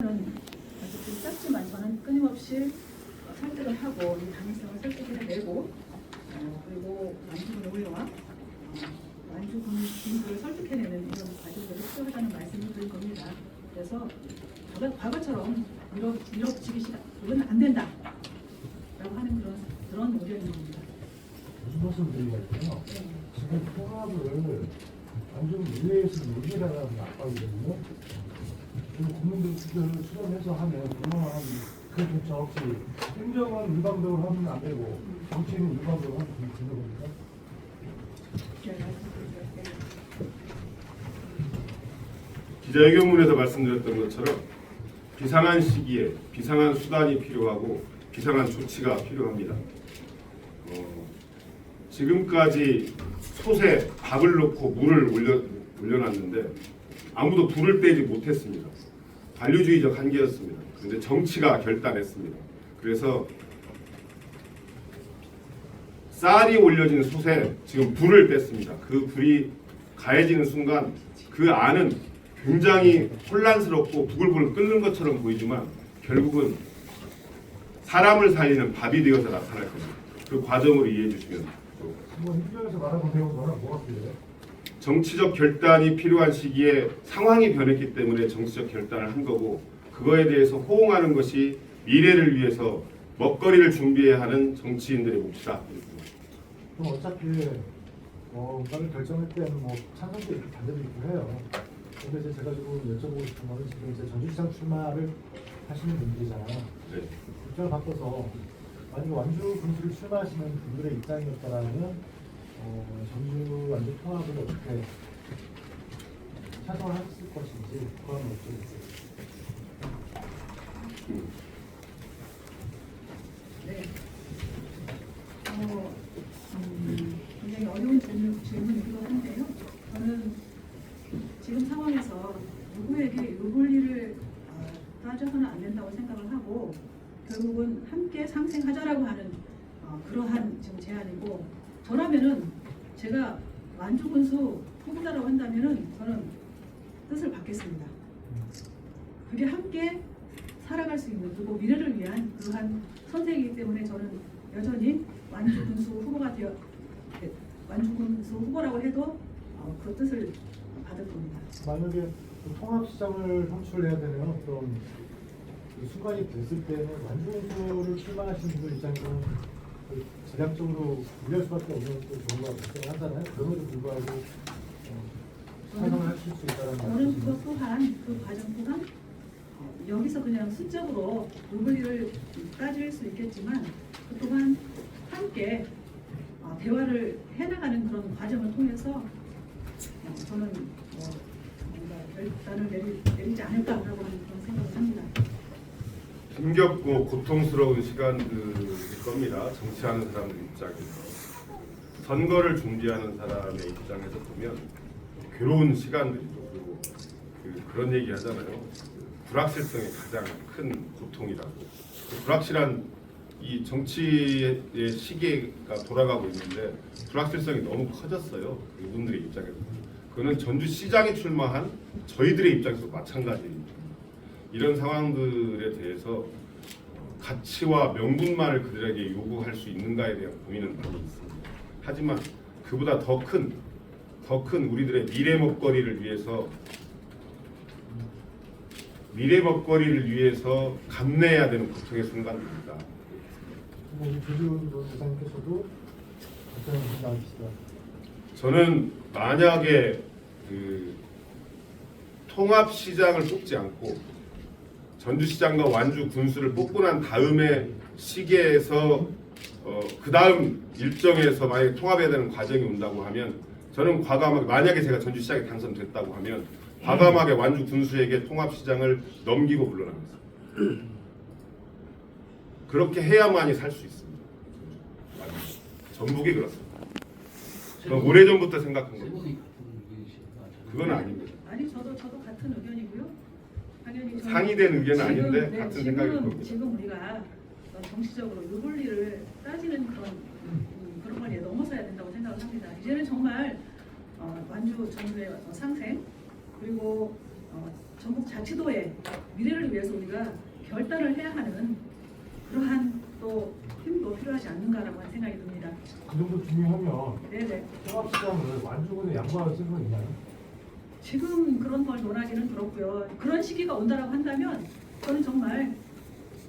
아주 좀 짧지만 저는 끊임없이 설득을 하고 이 당위성을 설득해내고 그리고 완주군 의회와 완주군 군수를 설득해내는 이런 과정들이 필요하다는 말씀을 드릴 겁니다. 그래서 과거처럼 밀어붙이기 시작, 그건 안 된다 라고 하는 그런 우려인 겁니다. 무슨 말씀 드리냐면요. 지금 통합을 완전 의회에서 논의라는 압박이거든요. 그리고 국민들 투표를 수렴해서 하면 그동안 그 조차 없이 행정은 일방적으로 하면 안 되고 정치는 일방적으로 하면 되는 겁니다. 기자회견문에서 말씀드렸던 것처럼 비상한 시기에 비상한 수단이 필요하고 비상한 조치가 필요합니다. 지금까지 솥에 밥을 넣고 물을 올려놨는데 아무도 불을 떼지 못했습니다. 관료주의적 한계였습니다. 그런데 정치가 결단했습니다. 그래서 쌀이 올려진 솥에 지금 불을 뗐습니다. 그 불이 가해지는 순간 그 안은 굉장히 혼란스럽고 부글부글 끓는 것처럼 보이지만 결국은 사람을 살리는 밥이 되어서 나타날 겁니다. 그 과정으로 이해해 주시면 뭐 입장에서 말하고 배운 거랑 뭐가 틀려요? 정치적 결단이 필요한 시기에 상황이 변했기 때문에 정치적 결단을 한 거고 그거에 대해서 호응하는 것이 미래를 위해서 먹거리를 준비해야 하는 정치인들의 몫이다. 그럼 어차피 뭔가를 결정할 때는 뭐 찬성도 있고 반대도 있고 해요. 근데 이제 제가 지금 여쭤보고 싶은 거는 지금 이제 전주시장 출마를 하시는 분들이잖아요. 네. 입장을 바꿔서 만약에 완주 군수를 출마하시는 분들의 입장이었다라면 전주 완주 통합을 어떻게 찬성을 하셨을 것인지 그거 한번 여쭤보겠습니다. 네. 굉장히 어려운 질문이기도 한데요. 저는 지금 상황에서 누구에게 요 권리를 따져서는 안 된다고 생각을 하고 결국은 함께 상생하자라고 하는 그러한 지금 제안이고 저라면은 제가 완주군수 후보자라고 한다면은 저는 뜻을 받겠습니다. 그게 함께 살아갈 수 있는 그리고 미래를 위한 그러한 선택이기 때문에 저는 여전히 완주군수 후보가 완주군수 후보라고 해도 그 뜻을 받을 겁니다. 만약에 그 통합시장을 선출해야 되는 어떤 그 순간이 됐을 때는 완주군수를 출마하시는 분들 입장에서는 그 전략적으로 유리할 수밖에 없는 또 경우가 발생하잖아요. 그럼에도 불구하고 찬성을 하실 수 있다는 저는 말씀이시죠? 그것 또한 그 과정 또한 여기서 그냥 수적으로 논리를 따질 수 있겠지만 그 또한 함께 대화를 해나가는 그런 과정을 통해서 저는 뭔가 결단을 내리지 않을까라고 하는 그런 생각을 합니다. 힘겹고 고통스러운 시간들일 겁니다. 정치하는 사람들 입장에서. 선거를 준비하는 사람의 입장에서 보면 괴로운 시간들이죠. 그리고 그런 얘기 하잖아요. 불확실성이 가장 큰 고통이라고. 불확실한 이 정치의 시계가 돌아가고 있는데 불확실성이 너무 커졌어요. 이분들의 입장에서. 그거는 전주시장에 출마한 저희들의 입장에서 마찬가지입니다. 이런 상황들에 대해서 가치와 명분만을 그들에게 요구할 수 있는가에 대한 고민은 많이 있습니다. 하지만 그보다 더 큰 우리들의 미래 먹거리를 위해서 감내해야 되는 고통의 순간입니다. 조지훈 부장님께서도 어떤 생각이시다? 저는 만약에 그 통합시장을 뽑지 않고 전주시장과 완주 군수를 뽑고 난 다음에 시기에서 그 다음 일정에서 만약에 통합해야 되는 과정이 온다고 하면 저는 과감하게 만약에 제가 전주시장에 당선됐다고 하면 과감하게 완주 군수에게 통합시장을 넘기고 물러나겠습니다. 그렇게 해야만이 살 수 있습니다. 전북이 그렇습니다. 그건 오래전부터 생각한 겁니다. 그건 아닙니다. 아니 저도 같은 의견이고요. 당연히 상의된 의견은 아닌데 네, 같은 생각일 겁니다. 지금 우리가 정치적으로 요 권리를 따지는 그런 걸 넘어서야 된다고 생각을 합니다. 이제는 정말 완주 정부의 상생 그리고 전국 자치도의 미래를 위해서 우리가 결단을 해야 하는 그러한 또 힘도 필요하지 않는가라고 하는 생각이 듭니다. 그 정도 중요하면 네네. 통합시장을 완주군에 양보할 생각이 있나요? 지금 그런 걸 논하기는 그렇고요. 그런 시기가 온다라고 한다면 저는 정말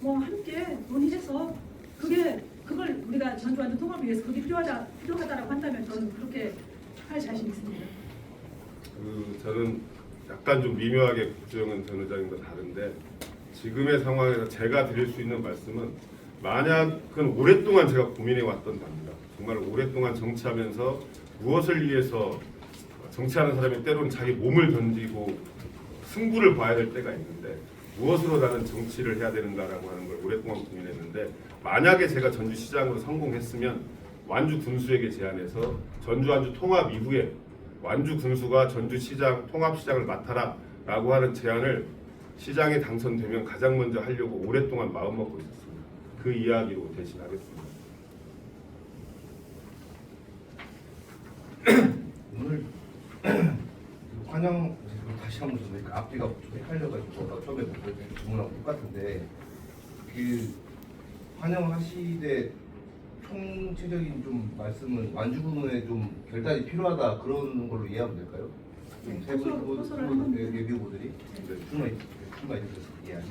뭐 함께 논의해서 그걸 우리가 전주완주 통합을 위해서 그게 필요하다라고 한다면 저는 그렇게 할 자신 있습니다. 저는 약간 좀 미묘하게 국정은 전 의장님과 다른데 지금의 상황에서 제가 드릴 수 있는 말씀은 만약은 오랫동안 제가 고민해 왔던 답니다. 정말 오랫동안 정치하면서 무엇을 위해서 정치하는 사람이 때로는 자기 몸을 던지고 승부를 봐야 될 때가 있는데 무엇으로 나는 정치를 해야 되는가라고 하는 걸 오랫동안 고민했는데 만약에 제가 전주시장으로 성공했으면 완주 군수에게 제안해서 전주 완주 통합 이후에 완주 군수가 전주시장 통합시장을 맡아라 라고 하는 제안을 시장에 당선되면 가장 먼저 하려고 오랫동안 마음먹고 있었습니다. 그 이야기로 대신하겠습니다. 오늘 환영 다시 한번 좀 앞뒤가 좀 헷갈려가지고 처음에 질문하고 똑같은데 그 환영하시되 총체적인 좀 말씀은 완주군에 좀 결단이 필요하다 그런 걸로 이해하면 될까요? 네, 세분 호소를 하는 예비후보들이 출마해 주셔서 이해하죠.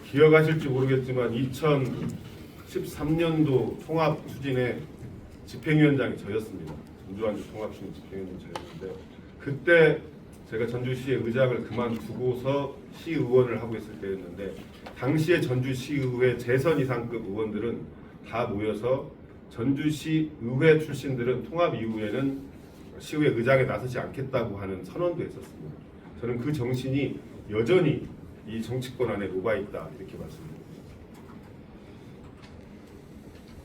기억하실지 모르겠지만 2013년도 통합 추진의 집행위원장이 저였습니다. 전주완주 통합추진 집행위원장 저였는데 그때 제가 전주시의 의장을 그만두고서 시의원을 하고 있을 때였는데 당시에 전주시의회 재선 이상급 의원들은 다 모여서 전주시 의회 출신들은 통합 이후에는 시의회 의장에 나서지 않겠다고 하는 선언도 했었습니다. 저는 그 정신이 여전히 이 정치권 안에 녹아있다 이렇게 말씀드립니다.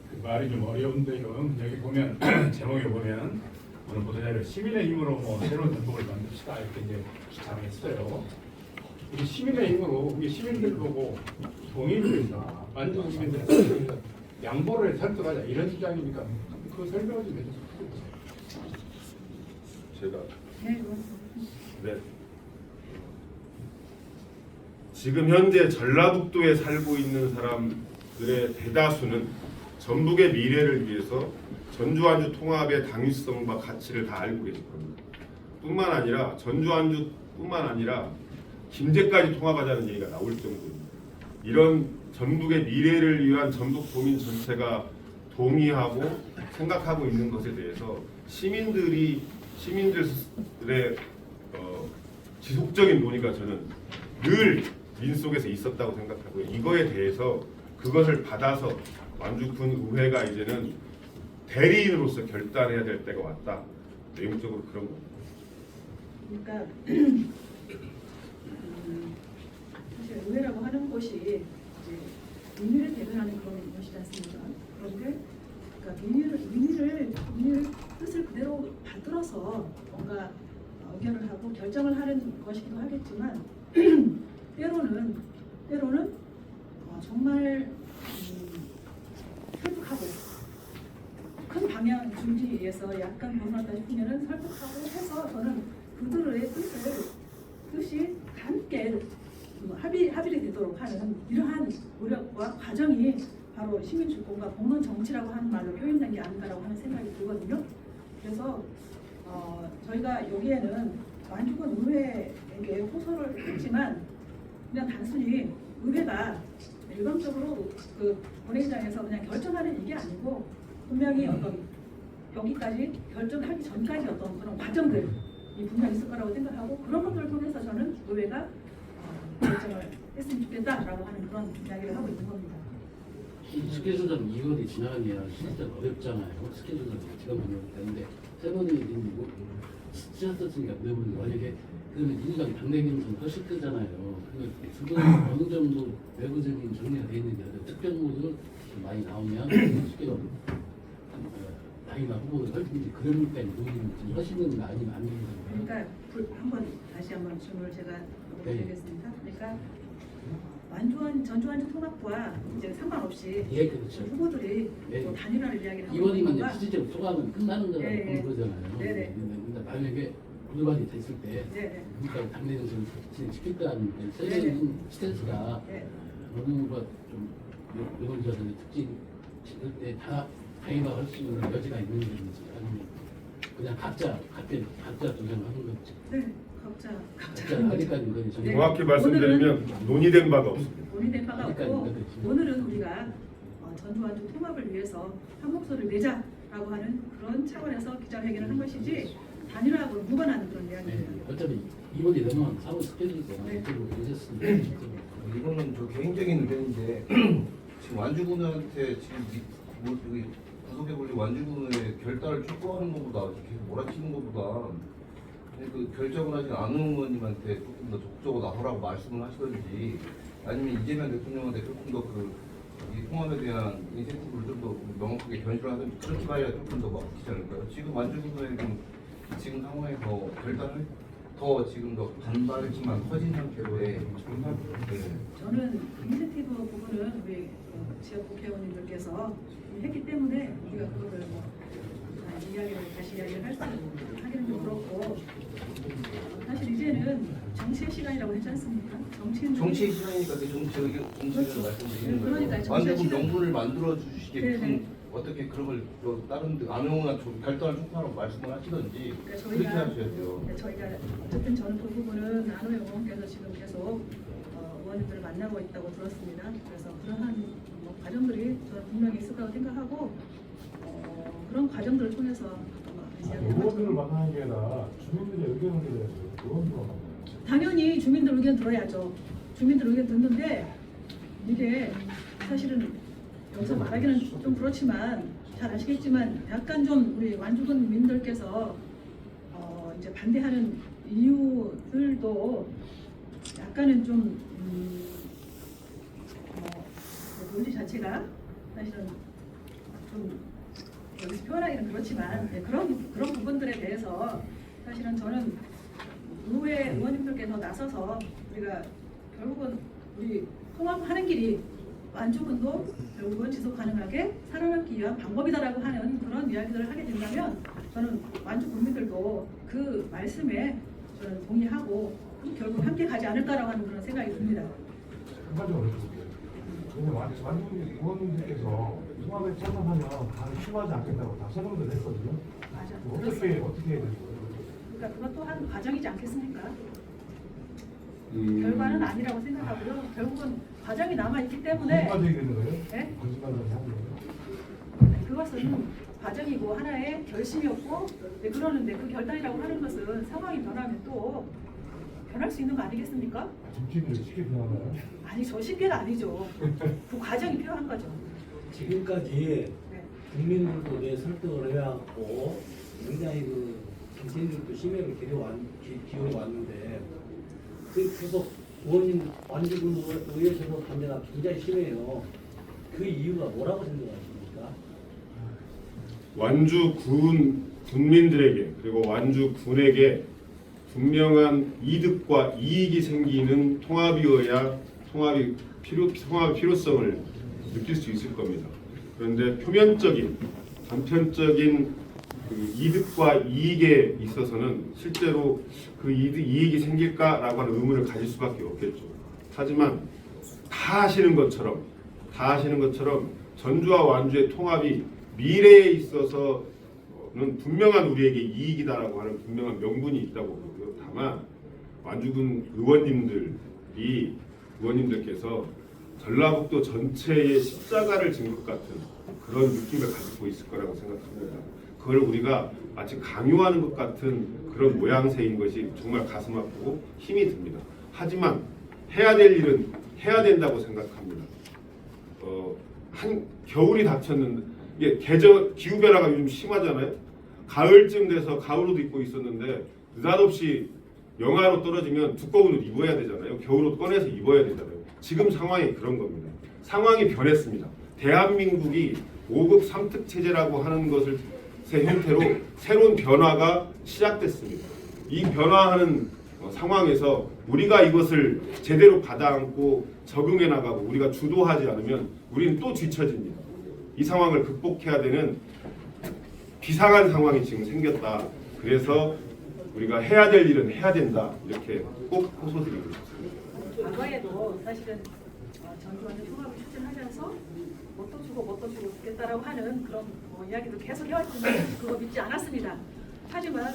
그 말이 좀 어려운데요. 여기 보면 제목에 보면 오늘 보도자료 시민의 힘으로 뭐 새로운 전국을 만듭시다 이렇게 이제 주장했어요. 우리 시민의 힘으로 우리 시민들 보고 동의를 완전 시민들 양보를 설득하자 이런 주장이니까 그 설명을 좀 해주세요. 제가 네, 그렇습니다. 네. 지금 현재 전라북도에 살고 있는 사람들의 대다수는 전북의 미래를 위해서 전주완주 통합의 당위성과 가치를 다 알고 계실 겁니다. 뿐만 아니라 전주완주뿐만 아니라 김제까지 통합하자는 얘기가 나올 정도입니다. 이런 전북의 미래를 위한 전북도민 전체가 동의하고 생각하고 있는 것에 대해서 시민들의 지속적인 논의가 저는 늘 민속에서 있었다고 생각하고요. 이거에 대해서 그것을 받아서 완주군 의회가 이제는 대리인으로서 결단해야 될 때가 왔다. 내용적으로 그런 겁니다. 그러니까 사실 의회라고 하는 곳이 이제 민의를 대변하는 그런 곳이지 않습니까? 그런데 그러니까 민의를 뜻을 그대로 받들어서 뭔가 의견을 하고 결정을 하는 것이기도 하겠지만 때로는 정말 설득하고 큰 방향 중지에서 약간 벗어났다 싶으면은 설득하고 해서 저는 그들의 뜻이 함께 합의를 되도록 하는 이러한 노력과 과정이 바로 시민주권과 공론 정치라고 하는 말로 표현된 게 아닌가라고 하는 생각이 들거든요. 그래서 저희가 여기에는 완주군 의회에게 호소를 했지만 그냥 단순히 의회가 일방적으로 그 본회의장에서 그냥 결정하는 이게 아니고 분명히 어떤 여기까지 결정하기 전까지 어떤 그런 과정들이 분명히 있을 거라고 생각하고 그런 것들을 통해서 저는 의회가 결정을 했으면 좋겠다라고 하는 그런 이야기를 하고 있는 겁니다. 스케줄상 2월이 지나가기가 진짜 어렵잖아요. 스케줄상 제가 만들어야 되는데 세 번이 지났었으니까 그러면 만약에 그러면 민주당 당대행선 훨씬 크잖아요. 그러니까 어느 정도 외부적인 정리가 돼 있는데 특별모드 많이 나오면 쉽게 당이나 후보를 설득인지 그런 때문에 논의는 좀 하시는 거 아니면 안 되는 거예요. 그러니까 다시 한번 질문을 제가 네. 드리겠습니다. 그러니까 전주완주 통합과 이제 상관없이 예, 그렇죠. 후보들이 네. 뭐 단일화를 이야기를 하고 이번이면 있는 실질적으로 통합은 끝나는 거라고 예, 예. 그런 거잖아요. 네네. 근데 만약에 구두반이 됐을 때 네. 그러니까 당내 정치를 진행시킬 때는 세계적인 스탠스가 네. 어느 뭐좀 여론조사들의 특징 때 다 당위화할 수 있는 여지가 있는 건지 아니면 그냥 각자 주장하는 건지 네. 각자 각자 아직까지 그건 좀 네. 정확히 말씀드리면 논의된 바가 없습니다. 논의된 바가 없고 그러니까 오늘은 우리가 전두환주 통합을 위해서 한 목소리를 내자라고 하는 그런 차원에서 기자회견을 한 것이지 단일화하고 무관한 그런 이야기입니다. 어차피 이번에 되면 사후 스케줄도 네. 이쪽으로 늦었으니까 이거는 저 개인적인 의견인데 지금 완주군한테 지금 여기 구속해 걸린 완주군의 결단을 촉구하는 것보다 계속 몰아치는 것보다 그 결정을 하지 않은 의원님한테 조금 더 적극적으로 나서라고 말씀을 하시든지 아니면 이재명 대통령한테 조금 더 이 통합에 대한 인센티브를 좀 더 명확하게 견실하든지 그렇게 가야 조금 더 막히지 않을까요? 지금 완주군의 지금 상황에서 결단을 더 지금 더 반발했지만 커진 상태로 네. 저는 인센티브 부분은 우리 지역 국회의원님들께서 했기 때문에 우리가 그거를 다시 이야기를 하기는 좀 그렇고 사실 이제는 정치의 시간이라고 했지 않습니까? 정치의 시간이니까 그 정치를 그렇죠. 말씀드리는 그러니까요. 거예요. 정치의 완주군 시간. 명분을 만들어 주시게끔 네네. 어떻게 그런 걸 다른 데 안용이나 결단을 촉구하라고 말씀을 하시든지 그러니까 그렇게 하셔야죠. 저희가 어쨌든 저는 그 부분은 안호영 의원께서 지금 계속 의원님들을 만나고 있다고 들었습니다. 그래서 그러한 과정들이 저는 분명히 있을 거라고 생각하고 그런 과정들을 통해서 의원들을 만나는 게 아니라 주민들의 의견을 들어야죠. 의원들을 만나요. 당연히 주민들 의견 들어야죠. 주민들 의견 듣는데 이게 사실은 여기서 말하기는 좀 그렇지만 잘 아시겠지만 약간 좀 우리 완주군 민들께서 이제 반대하는 이유들도 약간은 좀 논리 자체가 사실은 좀 여기서 표현하기는 그렇지만 그런 부분들에 대해서 사실은 저는 의회 의원님들께서 나서서 우리가 결국은 우리 통합하는 길이 완주군도 결국은 지속 가능하게 살아남기 위한 방법이다라고 하는 그런 이야기들을 하게 된다면 저는 완주 국민들도 그 말씀에 저는 동의하고 결국 함께 가지 않을까라고 하는 그런 생각이 듭니다. 한 가지만 여쭤볼게요. 근데 완주군 의원님들께서 통합에 참석하면 다 출마하지 않겠다고 다 선언을 했거든요. 맞아. 어떻게 해야 되는 거예요? 그러니까 그것도 한 과정이지 않겠습니까? 결과는 아니라고 생각하고요. 결국은 과정이 남아 있기 때문에 거짓말이 되는 거예요? 네? 거짓말을 하는 거예요? 그것은 과정이고 하나의 결심이었고 그러는데 그 결단이라고 하는 것은 상황이 변하면 또 변할 수 있는 거 아니겠습니까? 정치인들이 쉽게 변하나요? 아니 저 쉽게가 아니죠. 그 과정이 필요한 거죠. 지금까지 네. 국민들도 내 설득을 해왔고 굉장히 그 정치인들도 심혈을 기울여왔는데 그 계속 의원님 완주군 의회에서도 반대가 굉장히 심해요. 그 이유가 뭐라고 생각하십니까? 완주 군민들에게 그리고 완주 군에게 분명한 이득과 이익이 생기는 통합이어야 통합의 필요성을 느낄 수 있을 겁니다. 그런데 표면적인 단편적인 그 이득과 이익에 있어서는 실제로 그 이익이 생길까라고 하는 의문을 가질 수밖에 없겠죠. 하지만 다 아시는 것처럼 전주와 완주의 통합이 미래에 있어서는 분명한 우리에게 이익이다라고 하는 분명한 명분이 있다고 보고요. 다만 완주군 의원님들께서 전라북도 전체의 십자가를 진 것 같은 그런 느낌을 가지고 있을 거라고 생각합니다. 그걸 우리가 마치 강요하는 것 같은 그런 모양새인 것이 정말 가슴 아프고 힘이 듭니다. 하지만 해야 될 일은 해야 된다고 생각합니다. 겨울이 닥쳤는데 이게 기후 변화가 요즘 심하잖아요. 가을쯤 돼서 가을옷 입고 있었는데 느닷없이 영하로 떨어지면 두꺼운 옷 입어야 되잖아요. 겨울옷 꺼내서 입어야 되잖아요. 지금 상황이 그런 겁니다. 상황이 변했습니다. 대한민국이 5급 3특 체제라고 하는 것을 새 형태로 새로운 변화가 시작됐습니다. 이 변화하는 상황에서 우리가 이것을 제대로 받아안고 적응해 나가고 우리가 주도하지 않으면 우리는 또 뒤처집니다. 이 상황을 극복해야 되는 비상한 상황이 지금 생겼다. 그래서 우리가 해야 될 일은 해야 된다 이렇게 꼭 호소드리고 싶습니다. 과거에도 사실은 전두환의 통합을 추진하면서 뭣도 주고 뭣도 주고 죽겠다라고 하는 그런 이야기도 계속 해왔지만 그거 믿지 않았습니다. 하지만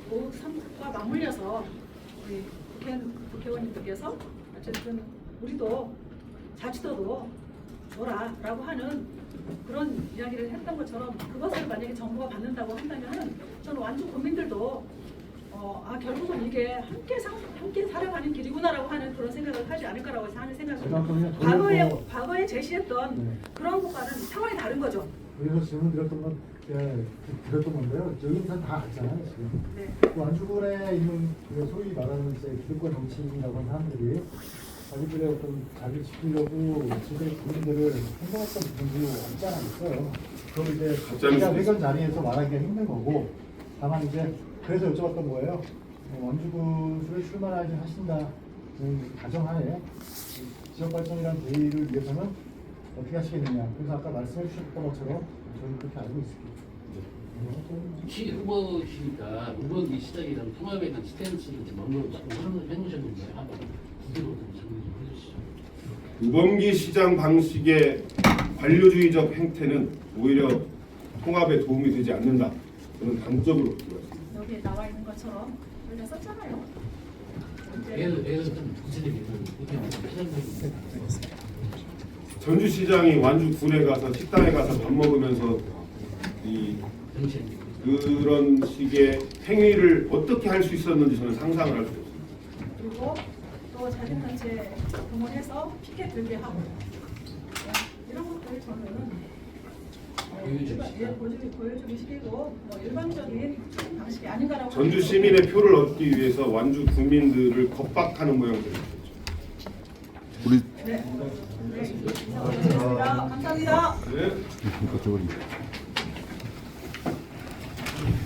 그 선과 맞물려서 우리 국회의원님들께서 어쨌든 우리도 자치도도 줘라라고 하는 그런 이야기를 했던 것처럼 그것을 만약에 정부가 받는다고 한다면 저는 완주 국민들도 결국은 이게 함께 살아가는 길이구나라고 하는 그런 생각을 하지 않을까라고 하는 생각을 과거에 제시했던 네. 그런 것과는 상황이 다른 거죠. 그래서 질문 드렸던 건데요. 여기 다 같잖아요 지금. 네. 완주군에 있는 소위 말하는 이제 기득권 정치인이라고 하는 사람들이 자기들의 어떤 자기를 지키려고 지들의 국민들을 행동했던 부분도 없지 않아 있어요. 그걸 이제 기자 회견 자리에서 말하기가 힘든 거고, 다만 이제 그래서 여쭤봤던 거예요. 완주군을 출마하지 하신다는 가정하에 지역 발전이라는 대의를 위해서는 어떻게 하시겠느냐. 그래서 아까 말씀해 주셨던 것처럼 저는 그렇게 알고 있습니다. 후보시니까 후보기 시작이라는 통합에 대한 스탠스를 먼저 해놓으셨는데 한번 구체로 좀 정리 좀 해주시죠. 우범기 시장 방식의 관료주의적 행태는 오히려 통합에 도움이 되지 않는다. 저는 단적으로 들었습니다. 여기에 나와 있는 것처럼 우리가 썼잖아요. 예를 좀 구체적인 회장님 전주시장이 완주군에 가서 식당에 가서 밥 먹으면서 이 정치 그런 식의 행위를 어떻게 할 수 있었는지 저는 상상을 할 수 없습니다. 그리고 또 자진단체 동원해서 피켓 들게 하고 이런 것들 저는 보여주기 식이고 일반적인 방식이 아닌가라고. 전주 시민의 표를 얻기 위해서 완주 국민들을 겁박하는 모양새죠. 네. 감사합니다. 네.